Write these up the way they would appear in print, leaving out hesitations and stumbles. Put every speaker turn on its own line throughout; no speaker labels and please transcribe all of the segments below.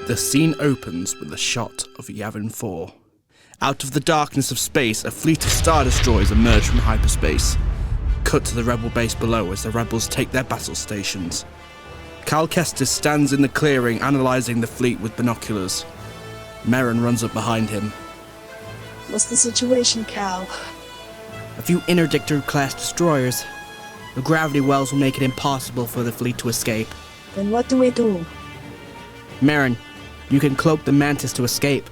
The scene opens with a shot of Yavin 4. Out of the darkness of space, a fleet of Star Destroyers emerge from hyperspace. Cut to the rebel base below as the rebels take their battle stations. Cal Kestis stands in the clearing, analysing the fleet with binoculars. Merrin runs up behind him.
What's the situation, Cal?
A few interdictor-class destroyers. The gravity wells will make it impossible for the fleet to escape.
Then what do we do?
Merrin, you can cloak the Mantis to escape.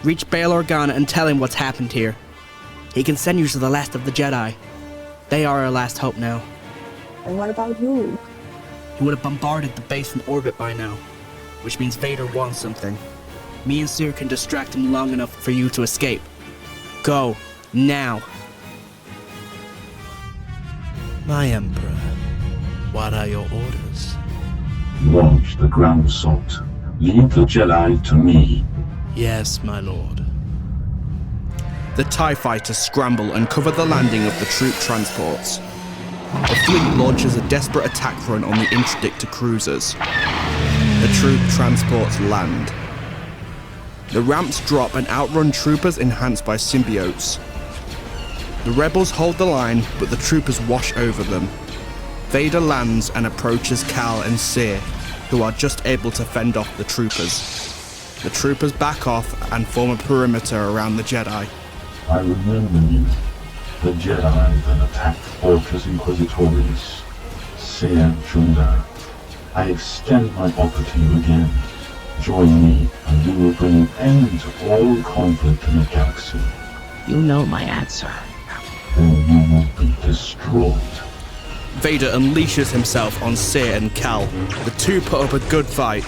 Reach Bail Organa and tell him what's happened here. He can send you to the last of the Jedi. They are our last hope now.
And what about you?
He would have bombarded the base from orbit by now, which means Vader wants something. Me and Seer can distract him long enough for you to escape. Go, now.
My Emperor, what are your orders?
Launch the ground assault. Leave the Jedi to me.
Yes, my lord.
The TIE fighters scramble and cover the landing of the troop transports. The fleet launches a desperate attack run on the interdictor cruisers. The troop transports land. The ramps drop and outrun troopers enhanced by symbiotes. The rebels hold the line, but the troopers wash over them. Vader lands and approaches Cal and Seer, who are just able to fend off the troopers. The troopers back off and form a perimeter around the Jedi.
I remember you. The Jedi that attacked Fortress Inquisitoris. Seer Junda. I extend my offer to you again. Join me, and we will bring an end to all conflict in the galaxy.
You know my answer.
Then you will be destroyed.
Vader unleashes himself on Seer and Cal. The two put up a good fight,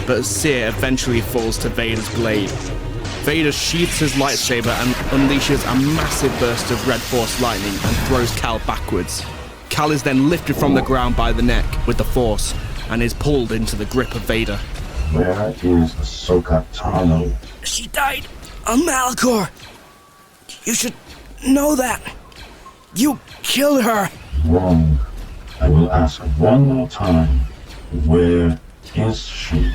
but Seer eventually falls to Vader's blade. Vader sheaths his lightsaber and unleashes a massive burst of red force lightning and throws Cal backwards. Cal is then lifted from the ground by the neck with the force and is pulled into the grip of Vader.
Where is Ahsoka Tano?
She died on Malachor. You should know that. You killed her.
Wrong. I will ask one more time. Where is she?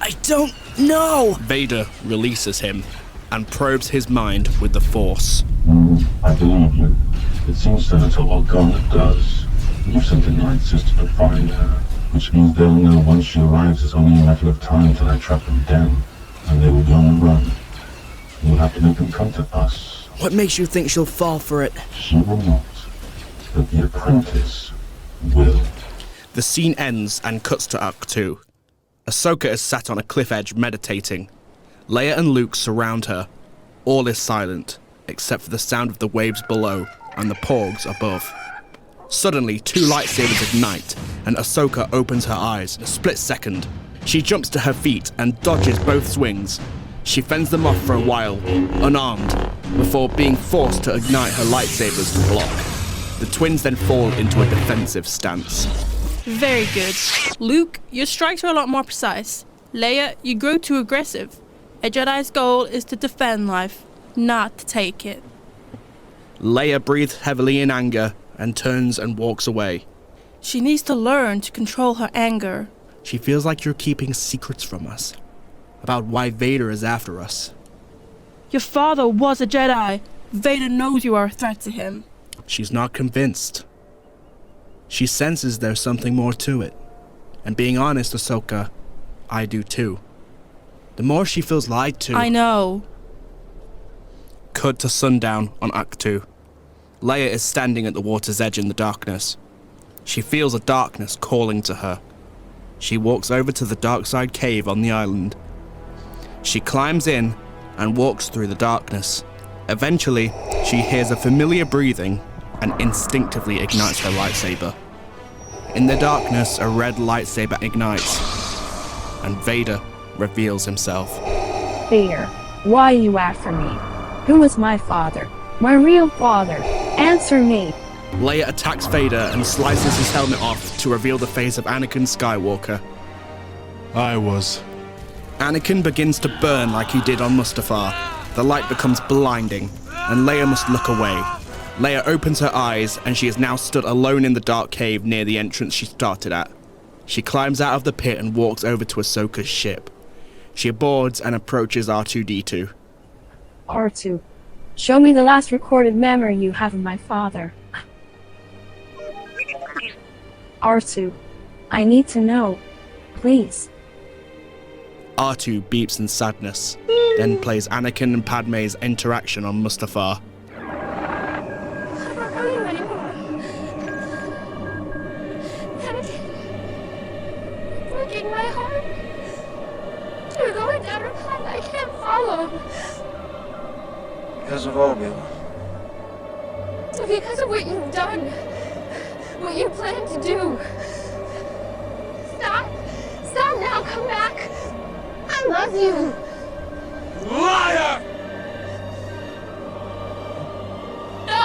I don't know.
Vader releases him and probes his mind with the force.
I believe you. It seems Senator Organa does. You sent a night sister to find her, which means they'll know once she arrives it's only a matter of time till I track them down, and they will go on a run. We'll have to make them come to us.
What makes you think she'll fall for it?
She will not, but the apprentice will.
The scene ends and cuts to Act 2. Ahsoka is sat on a cliff edge meditating. Leia and Luke surround her. All is silent, except for the sound of the waves below and the porgs above. Suddenly, two lightsabers ignite, and Ahsoka opens her eyes in a split second. She jumps to her feet and dodges both swings. She fends them off for a while, unarmed, before being forced to ignite her lightsabers to block. The twins then fall into a defensive stance.
Very good. Luke, your strikes are a lot more precise. Leia, you grow too aggressive. A Jedi's goal is to defend life, not to take it.
Leia breathes heavily in anger and turns and walks away.
She needs to learn to control her anger.
She feels like you're keeping secrets from us, about why Vader is after us.
Your father was a Jedi. Vader knows you are a threat to him.
She's not convinced. She senses there's something more to it. And being honest, Ahsoka, I do too. The more she feels lied to...
I know.
Cut to sundown on Act 2. Leia is standing at the water's edge in the darkness. She feels a darkness calling to her. She walks over to the dark side cave on the island. She climbs in and walks through the darkness. Eventually, she hears a familiar breathing and instinctively ignites her lightsaber. In the darkness, a red lightsaber ignites, and Vader reveals himself.
Vader, why are you after me? Who is my father? My real father? Answer me.
Leia attacks Vader and slices his helmet off to reveal the face of Anakin Skywalker.
I was.
Anakin begins to burn like he did on Mustafar. The light becomes blinding, and Leia must look away. Leia opens her eyes, and she is now stood alone in the dark cave near the entrance she started at. She climbs out of the pit and walks over to Ahsoka's ship. She boards and approaches R2-D2.
R2, show me the last recorded memory you have of my father. R2, I need to know. Please.
R2 beeps in sadness, then plays Anakin and Padme's interaction on Mustafar.
Breaking my heart. You're going down a path I can't follow.
Because of Obi-Wan.
Because of what you've done. What you plan to do. Stop. Stop now. Come back. I love you.
Liar!
No.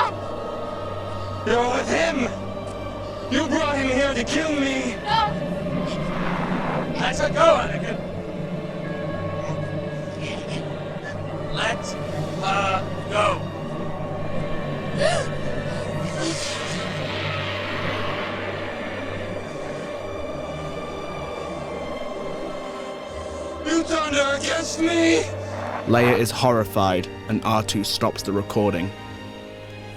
You're with him! You brought him here to kill me!
No.
Let her go, Anakin! Let her go! You turned her against me!
Leia is horrified, and R2 stops the recording.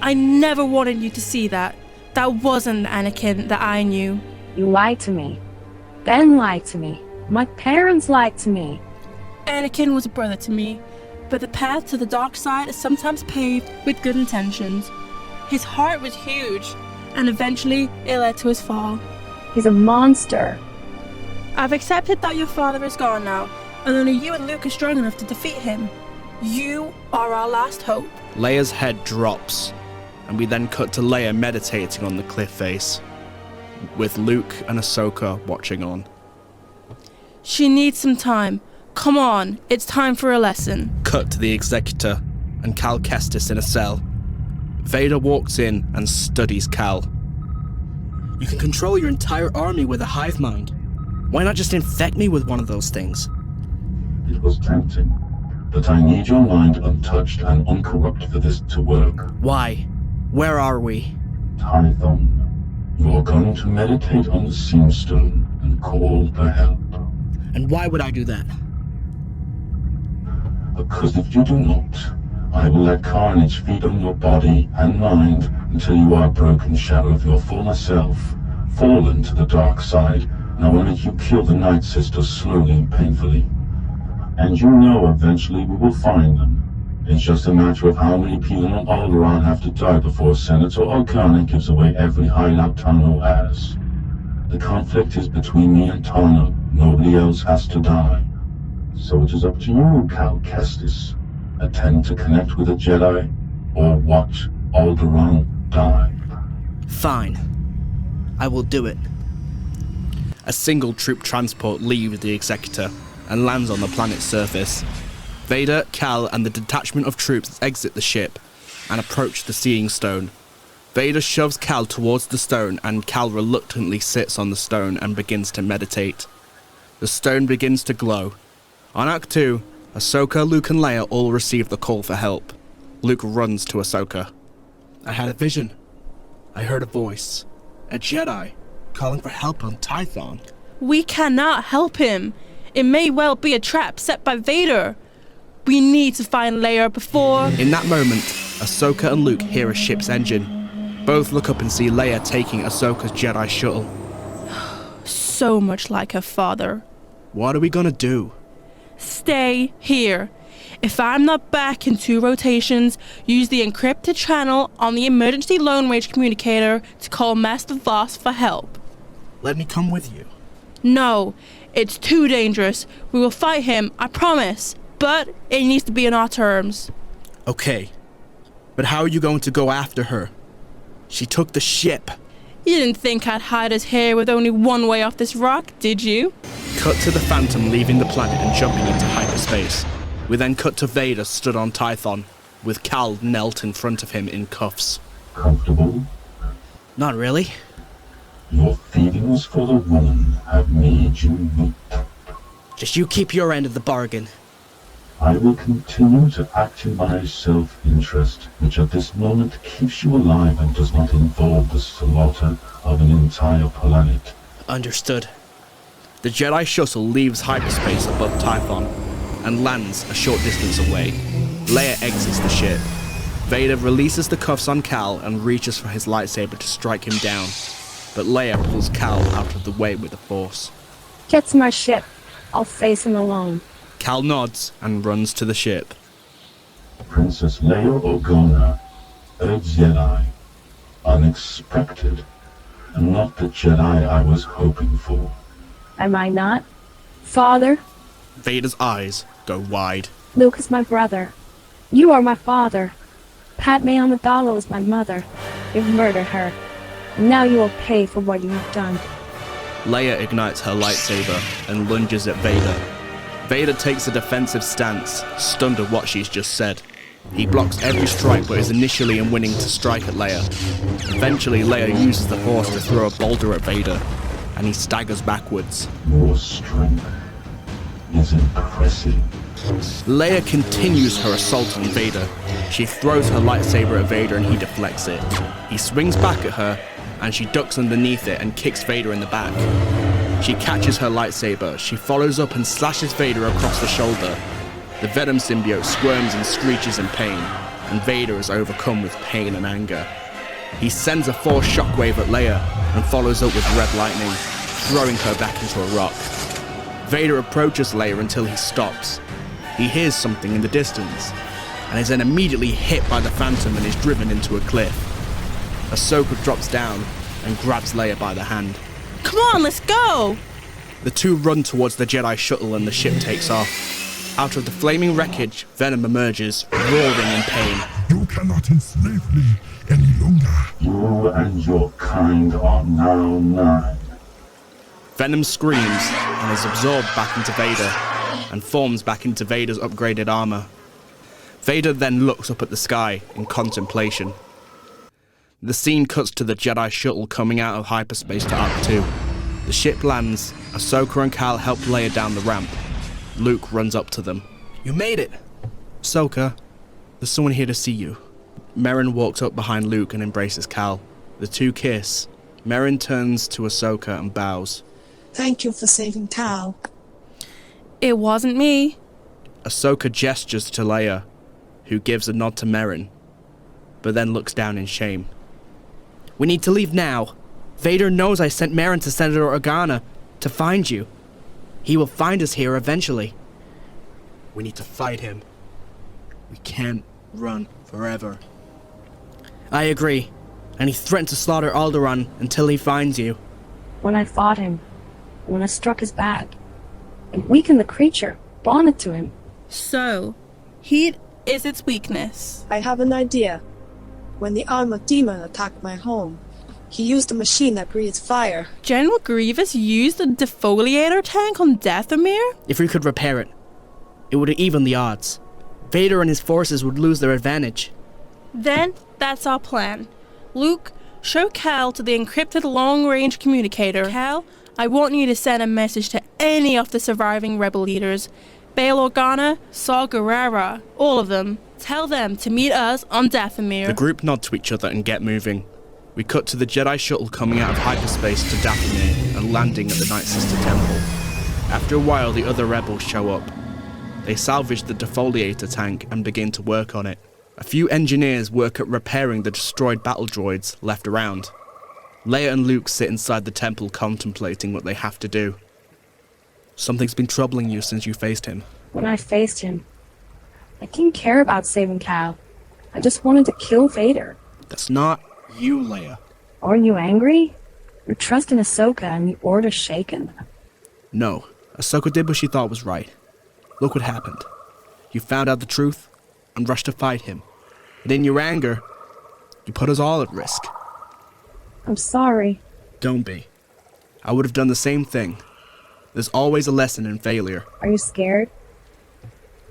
I never wanted you to see that. That wasn't the Anakin that I knew.
You lied to me. Ben lied to me. My parents lied to me.
Anakin was a brother to me, but the path to the dark side is sometimes paved with good intentions. His heart was huge, and eventually it led to his fall.
He's a monster.
I've accepted that your father is gone now, and only you and Luke are strong enough to defeat him. You are our last hope.
Leia's head drops, and we then cut to Leia meditating on the cliff face, with Luke and Ahsoka watching on.
She needs some time. Come on, it's time for a lesson.
Cut to the Executor and Cal Kestis in a cell. Vader walks in and studies Cal.
You can control your entire army with a hive mind. Why not just infect me with one of those things?
It was tempting, but I need your mind untouched and uncorrupt for this to work.
Why? Where are we?
Tython, you are going to meditate on the Seamstone and call for help.
And why would I do that?
Because if you do not, I will let carnage feed on your body and mind until you are a broken shell of your former self, fallen to the dark side, and I will make you kill the Night Sisters slowly and painfully. And you know eventually we will find them. It's just a matter of how many people on Alderaan have to die before Senator Organa gives away every hideout Tano has. The conflict is between me and Tano. Nobody else has to die. So it is up to you, Cal Kestis. Attend to connect with a Jedi, or watch Alderaan die.
Fine. I will do it.
A single troop transport leaves the Executor and lands on the planet's surface. Vader, Cal, and the detachment of troops exit the ship and approach the Seeing Stone. Vader shoves Cal towards the stone, and Cal reluctantly sits on the stone and begins to meditate. The stone begins to glow. On Act 2, Ahsoka, Luke, and Leia all receive the call for help. Luke runs to Ahsoka.
I had a vision. I heard a voice. A Jedi calling for help on Tython.
We cannot help him. It may well be a trap set by Vader. We need to find Leia before...
In that moment, Ahsoka and Luke hear a ship's engine. Both look up and see Leia taking Ahsoka's Jedi shuttle.
So much like her father.
What are we gonna do?
Stay here. If I'm not back in 2 rotations, use the encrypted channel on the emergency long range communicator to call Master Voss for help.
Let me come with you.
No, it's too dangerous. We will fight him, I promise. But it needs to be on our terms.
Okay. But how are you going to go after her? She took the ship.
You didn't think I'd hide us here with only one way off this rock, did you?
Cut to the Phantom leaving the planet and jumping into hyperspace. We then cut to Vader stood on Tython, with Cal knelt in front of him in cuffs.
Comfortable?
Not really.
Your feelings for the woman have made you weak.
Just you keep your end of the bargain.
I will continue to act in my self-interest, which at this moment keeps you alive and does not involve the slaughter of an entire planet.
Understood.
The Jedi shuttle leaves hyperspace above Tython. and lands a short distance away. Leia exits the ship. Vader releases the cuffs on Cal and reaches for his lightsaber to strike him down, but Leia pulls Cal out of the way with the Force.
Get to my ship. I'll face him alone.
Cal nods and runs to the ship.
Princess Leia Organa, a Jedi. Unexpected. Not the Jedi I was hoping for.
Am I not? Father?
Vader's eyes go wide.
Luke is my brother. You are my father. Padme Amidala is my mother. You've murdered her. And now you will pay for what you have done.
Leia ignites her lightsaber and lunges at Vader. Vader takes a defensive stance, stunned at what she's just said. He blocks every strike but is initially unwilling to strike at Leia. Eventually, Leia uses the Force to throw a boulder at Vader, and he staggers backwards.
Your strength is impressive.
Leia continues her assault on Vader. She throws her lightsaber at Vader and he deflects it. He swings back at her, and she ducks underneath it and kicks Vader in the back. She catches her lightsaber, she follows up and slashes Vader across the shoulder. The Venom symbiote squirms and screeches in pain, and Vader is overcome with pain and anger. He sends a Force shockwave at Leia and follows up with red lightning, throwing her back into a rock. Vader approaches Leia until he stops. He hears something in the distance, and is then immediately hit by the Phantom and is driven into a cliff. Ahsoka drops down and grabs Leia by the hand.
Come on, let's go!
The two run towards the Jedi shuttle and the ship takes off. Out of the flaming wreckage, Venom emerges, roaring in pain.
You cannot enslave me any longer.
You and your kind are now mine.
Venom screams and is absorbed back into Vader, and forms back into Vader's upgraded armor. Vader then looks up at the sky in contemplation. The scene cuts to the Jedi shuttle coming out of hyperspace to Arc 2. The ship lands, Ahsoka and Cal help Leia down the ramp. Luke runs up to them.
You made it!
Ahsoka, there's someone here to see you. Merrin walks up behind Luke and embraces Cal. The two kiss. Merrin turns to Ahsoka and bows.
Thank you for saving Cal.
It wasn't me.
Ahsoka gestures to Leia, who gives a nod to Merrin, but then looks down in shame.
We need to leave now. Vader knows I sent Merrin to Senator Organa to find you. He will find us here eventually.
We need to fight him. We can't run forever.
I agree. And he threatened to slaughter Alderaan until he finds you.
When I fought him, when I struck his back, it weakened the creature, bonded to him.
So, heat is its weakness.
I have an idea. When the armored demon attacked my home, he used a machine that breathes fire.
General Grievous used a defoliator tank on Dathomir?
If we could repair it, it would even the odds. Vader and his forces would lose their advantage.
Then, that's our plan. Luke, show Cal to the encrypted long-range communicator. Cal, I want you to send a message to any of the surviving rebel leaders. Bail Organa, Saw Gerrera, all of them. Tell them to meet us on Dathomir.
The group nod to each other and get moving. We cut to the Jedi shuttle coming out of hyperspace to Dathomir and landing at the Night Sister Temple. After a while, the other rebels show up. They salvage the defoliator tank and begin to work on it. A few engineers work at repairing the destroyed battle droids left around. Leia and Luke sit inside the temple contemplating what they have to do. Something's been troubling you since you faced him.
When I faced him, I didn't care about saving Cal. I just wanted to kill Vader.
That's not you, Leia.
Are you angry? Your trust in Ahsoka and the Order shaken.
No, Ahsoka did what she thought was right. Look what happened. You found out the truth and rushed to fight him. And in your anger, you put us all at risk.
I'm sorry.
Don't be. I would have done the same thing. There's always a lesson in failure.
Are you scared?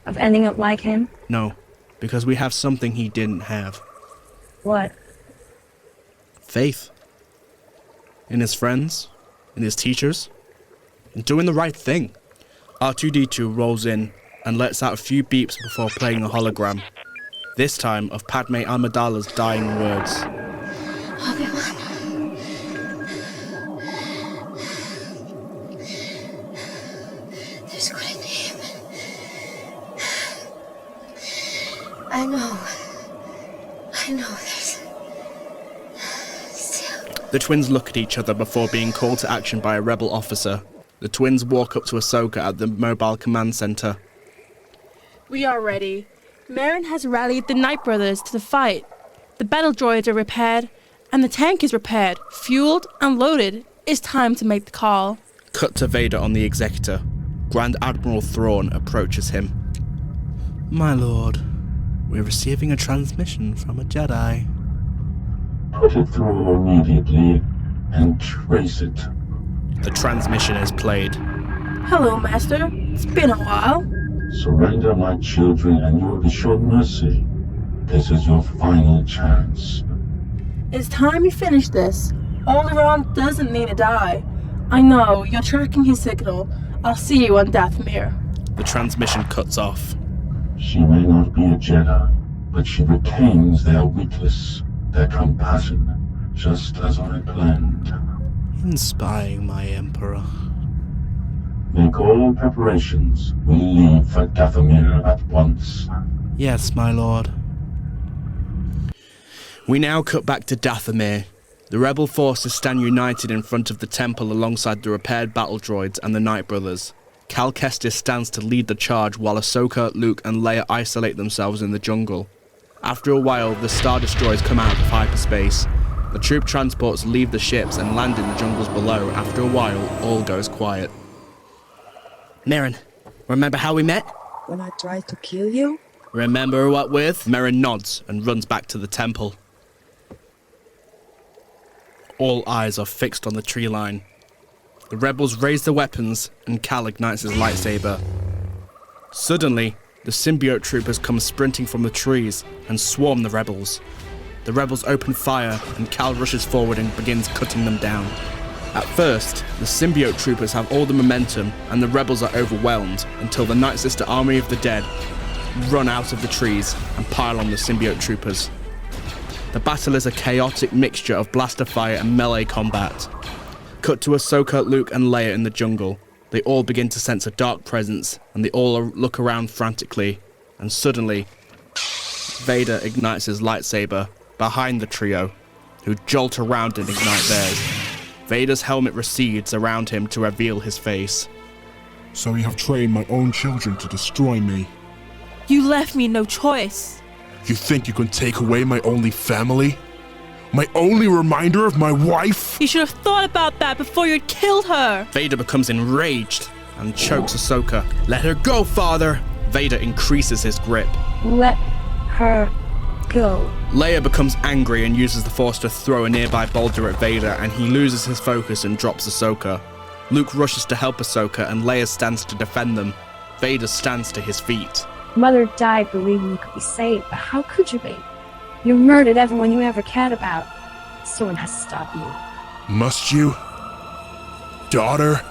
Of ending up like him?
No, because we have something he didn't have.
What?
Faith. In his friends, in his teachers, in doing the right thing. R2-D2 rolls in and lets out a few beeps before playing a hologram. This time of Padme Amidala's dying words.
There's a good name. I know there's still...
The twins look at each other before being called to action by a rebel officer. The twins walk up to Ahsoka at the mobile command center.
We are ready. Merrin has rallied the Knight Brothers to the fight. The battle droids are repaired, and the tank is repaired, fueled and loaded. It's time to make the call.
Cut to Vader on the Executor. Grand Admiral Thrawn approaches him.
My lord, we're receiving a transmission from a Jedi.
Put it through immediately and trace it.
The transmission is played.
Hello, Master. It's been a while.
Surrender my children and you will be shown mercy. This is your final chance.
It's time you finish this. Alderaan doesn't need to die. I know, you're tracking his signal. I'll see you on Dathomir.
The transmission cuts off.
She may not be a Jedi, but she retains their weakness, their compassion, just as I planned.
Inspiring, my Emperor.
Make all preparations. We leave for Dathomir at once.
Yes, my lord.
We now cut back to Dathomir. The rebel forces stand united in front of the temple alongside the repaired battle droids and the Knight Brothers. Cal Kestis stands to lead the charge while Ahsoka, Luke and Leia isolate themselves in the jungle. After a while, the Star Destroyers come out of hyperspace. The troop transports leave the ships and land in the jungles below. After a while, all goes quiet.
Merrin, remember how we met?
When I tried to kill you?
Remember what with? Merrin nods and runs back to the temple. All eyes are fixed on the tree line. The rebels raise their weapons and Cal ignites his lightsaber. Suddenly, the symbiote troopers come sprinting from the trees and swarm the rebels. The rebels open fire and Cal rushes forward and begins cutting them down. At first, the symbiote troopers have all the momentum and the rebels are overwhelmed until the Night Sister Army of the Dead run out of the trees and pile on the symbiote troopers. The battle is a chaotic mixture of blaster fire and melee combat. Cut to Ahsoka, Luke and Leia in the jungle. They all begin to sense a dark presence and they all look around frantically, and suddenly Vader ignites his lightsaber behind the trio, who jolt around and ignite theirs. Vader's helmet recedes around him to reveal his face.
So you have trained my own children to destroy me.
You left me no choice.
You think you can take away my only family? My only reminder of my wife?
You should have thought about that before you'd killed her.
Vader becomes enraged and chokes Ahsoka. Let her go, father! Vader increases his grip.
Let her go.
Leia becomes angry and uses the Force to throw a nearby boulder at Vader, and he loses his focus and drops Ahsoka. Luke rushes to help Ahsoka and Leia stands to defend them. Vader stands to his feet.
Mother died believing you could be saved, but how could you be? You murdered everyone you ever cared about. Someone has to stop you.
Must you? Daughter?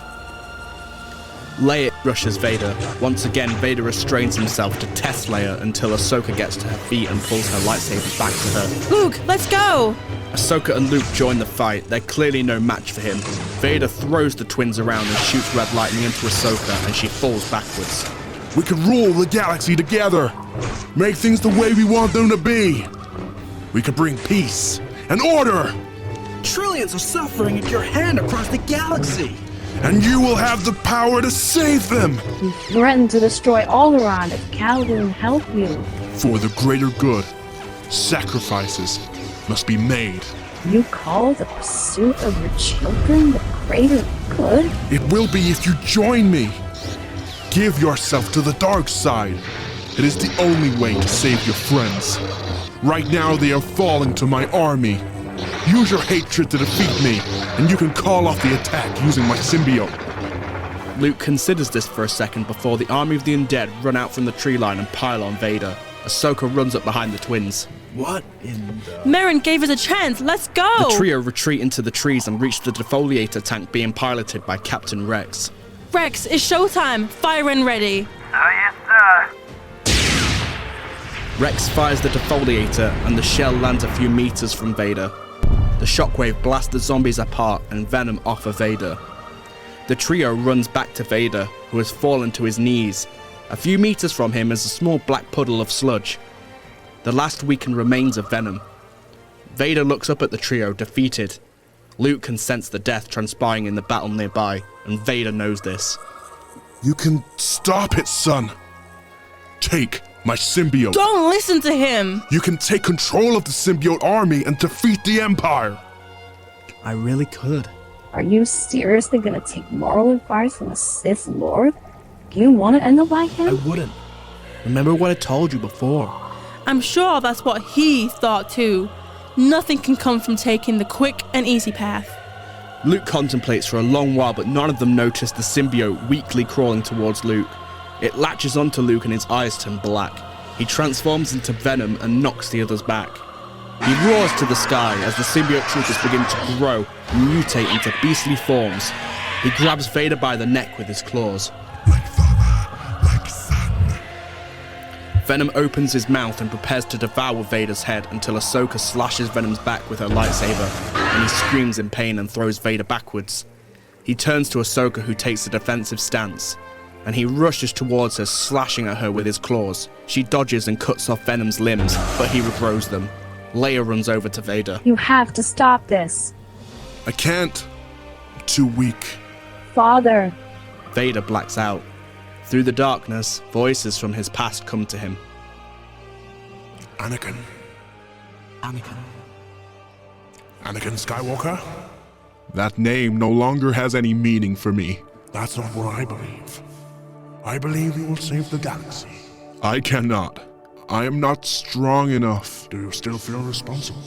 Leia rushes Vader. Once again, Vader restrains himself to test Leia until Ahsoka gets to her feet and pulls her lightsaber back to her.
Luke, let's go!
Ahsoka and Luke join the fight. They're clearly no match for him. Vader throws the twins around and shoots red lightning into Ahsoka, and she falls backwards.
We can rule the galaxy together. Make things the way we want them to be. We can bring peace and order.
Trillions are suffering at your hand across the galaxy.
And you will have the power to save them.
You threatened to destroy Alderaan if Cal didn't help you.
For the greater good, sacrifices must be made.
You call the pursuit of your children the greater good?
It will be if you join me. Give yourself to the dark side. It is the only way to save your friends. Right now they are falling to my army. Use your hatred to defeat me, and you can call off the attack using my symbiote.
Luke considers this for a second before the army of the undead run out from the tree line and pile on Vader. Ahsoka runs up behind the twins.
What in the...
Merrin gave us a chance. Let's go!
The trio retreat into the trees and reach the defoliator tank being piloted by Captain Rex.
Rex, it's showtime. Fire and ready.
Yes, sir.
Rex fires the defoliator and the shell lands a few meters from Vader. The shockwave blasts the zombies apart and venom off of Vader. The trio runs back to Vader, who has fallen to his knees. A few meters from him is a small black puddle of sludge. the last weakened remains of Venom. Vader looks up at the trio, defeated. Luke can sense the death transpiring in the battle nearby, and Vader knows this.
You can stop it, son. Take my symbiote.
Don't listen to him!
You can take control of the symbiote army and defeat the Empire.
I really could.
Are you seriously gonna take moral advice from a Sith Lord? Do you want to end up like
I
him?
wouldn't. Remember what I told you before.
I'm sure that's what he thought too. Nothing can come from taking the quick and easy path.
Luke contemplates for a long while, but none of them notice the symbiote weakly crawling towards Luke. It latches onto Luke and his eyes turn black. He transforms into Venom and knocks the others back. He roars to the sky as the symbiote troopers begin to grow and mutate into beastly forms. He grabs Vader by the neck with his claws.
Like father, like son.
Venom opens his mouth and prepares to devour Vader's head until Ahsoka slashes Venom's back with her lightsaber, and he screams in pain and throws Vader backwards. He turns to Ahsoka, who takes a defensive stance, and he rushes towards her, slashing at her with his claws. She dodges and cuts off Venom's limbs, but he regrows them. Leia runs over to Vader.
You have to stop this.
I can't. I'm too weak.
Father.
Vader blacks out. Through the darkness, voices from his past come to him.
Anakin.
Anakin.
Anakin Skywalker? That name no longer has any meaning for me. That's not what I believe. I believe you will save the galaxy. I cannot. I am not strong enough. Do you still feel responsible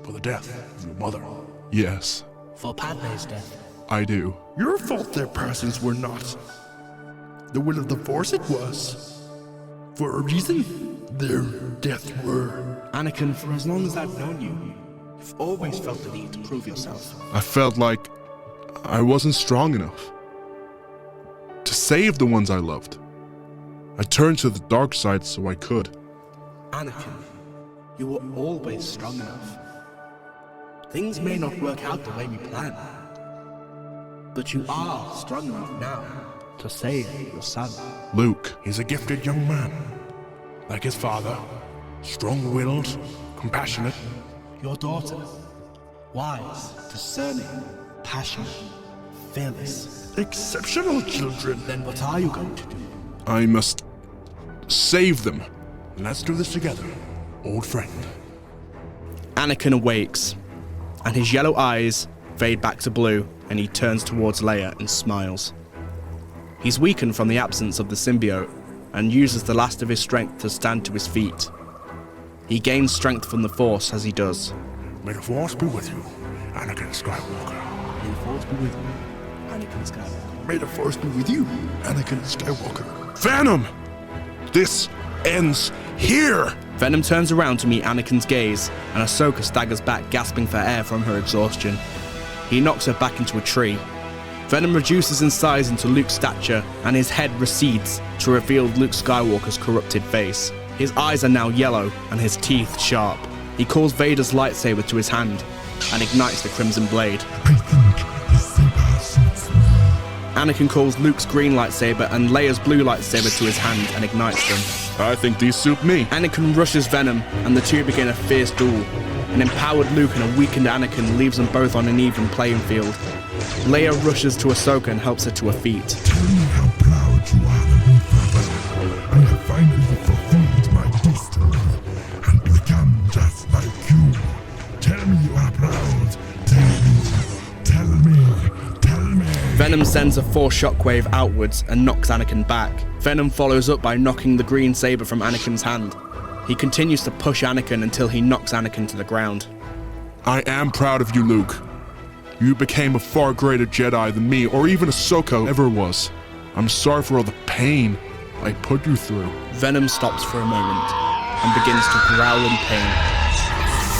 for the death of your mother? Yes,
For Padme's death.
I do.
Your fault their passings were not. The will of the Force it was. For a reason, their deaths were.
Anakin, for as long as I've known you, you've always felt the need to prove yourself.
I felt like I wasn't strong enough to save the ones I loved. I turned to the dark side so I could.
Anakin, you were always strong enough. Things may not work out the way we planned, but you are strong enough now to save your son.
Luke, he's a gifted young man. Like his father, strong-willed, compassionate.
Your daughter, wise, discerning, passionate, fearless.
Exceptional children.
Then what are you going to do?
I must save them.
Let's do this together, old friend.
Anakin awakes, and his yellow eyes fade back to blue, and he turns towards Leia and smiles. He's weakened from the absence of the symbiote, and uses the last of his strength to stand to his feet. He gains strength from the Force as he does.
May the Force be with you, Anakin Skywalker.
May the Force be with you, Anakin Skywalker.
May the Force be with you, Anakin Skywalker.
Venom! This ends here!
Venom turns around to meet Anakin's gaze, and Ahsoka staggers back, gasping for air from her exhaustion. He knocks her back into a tree. Venom reduces in size into Luke's stature, and his head recedes to reveal Luke Skywalker's corrupted face. His eyes are now yellow, and his teeth sharp. He calls Vader's lightsaber to his hand, and ignites the crimson blade.
I think this saber suits me.
Anakin calls Luke's green lightsaber and Leia's blue lightsaber to his hand and ignites them.
I think these suit me.
Anakin rushes Venom, and the two begin a fierce duel. An empowered Luke and a weakened Anakin leaves them both on an even playing field. Leia rushes to Ahsoka and helps her to her feet.
Tell me how proud you are of me, Father. I have finally fulfilled my destiny and become just like you. Tell me you are proud. Tell me.
Venom sends a force shockwave outwards and knocks Anakin back. Venom follows up by knocking the green saber from Anakin's hand. He continues to push Anakin until he knocks Anakin to the ground.
I am proud of you, Luke. You became a far greater Jedi than me or even Ahsoka ever was. I'm sorry for all the pain I put you through.
Venom stops for a moment and begins to growl in pain.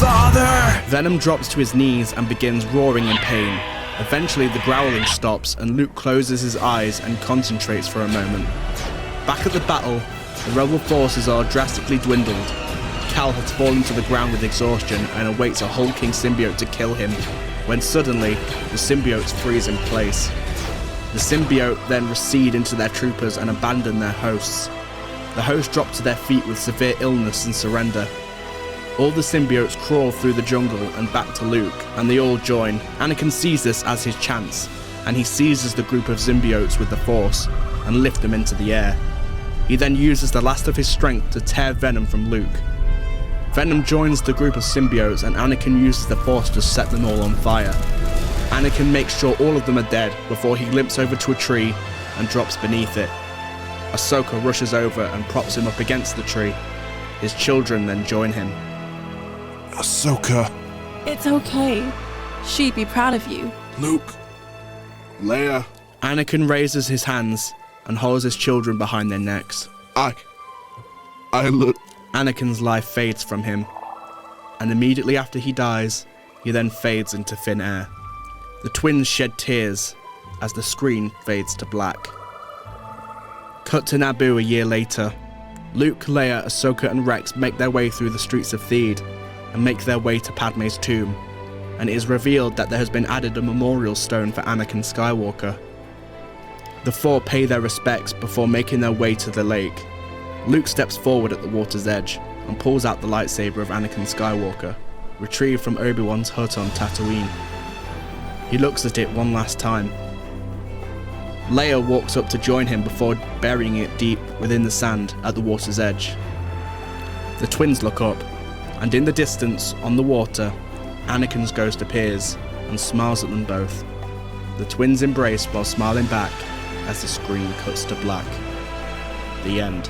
Father!
Venom drops to his knees and begins roaring in pain. Eventually the growling stops and Luke closes his eyes and concentrates for a moment. Back at the battle, the rebel forces are drastically dwindled. Cal has fallen to the ground with exhaustion and awaits a hulking symbiote to kill him, when suddenly the symbiotes freeze in place. The symbiote then recede into their troopers and abandon their hosts. The hosts drop to their feet with severe illness and surrender. All the symbiotes crawl through the jungle and back to Luke, and they all join. Anakin sees this as his chance, and he seizes the group of symbiotes with the Force and lifts them into the air. He then uses the last of his strength to tear Venom from Luke. Venom joins the group of symbiotes, and Anakin uses the Force to set them all on fire. Anakin makes sure all of them are dead before he limps over to a tree and drops beneath it. Ahsoka rushes over and props him up against the tree. His children then join him.
Ahsoka.
It's okay. She'd be proud of you.
Luke. Leia.
Anakin raises his hands and holds his children behind their necks.
I look.
Anakin's life fades from him, and immediately after he dies, he then fades into thin air. The twins shed tears as the screen fades to black. Cut to Naboo a year later. Luke, Leia, Ahsoka and Rex make their way through the streets of Theed and make their way to Padme's tomb, and it is revealed that there has been added a memorial stone for Anakin Skywalker. The four pay their respects before making their way to the lake. Luke steps forward at the water's edge and pulls out the lightsaber of Anakin Skywalker, retrieved from Obi-Wan's hut on Tatooine. He looks at it one last time. Leia walks up to join him before burying it deep within the sand at the water's edge. The twins look up, and in the distance, on the water, Anakin's ghost appears and smiles at them both. The twins embrace while smiling back as the screen cuts to black. The end.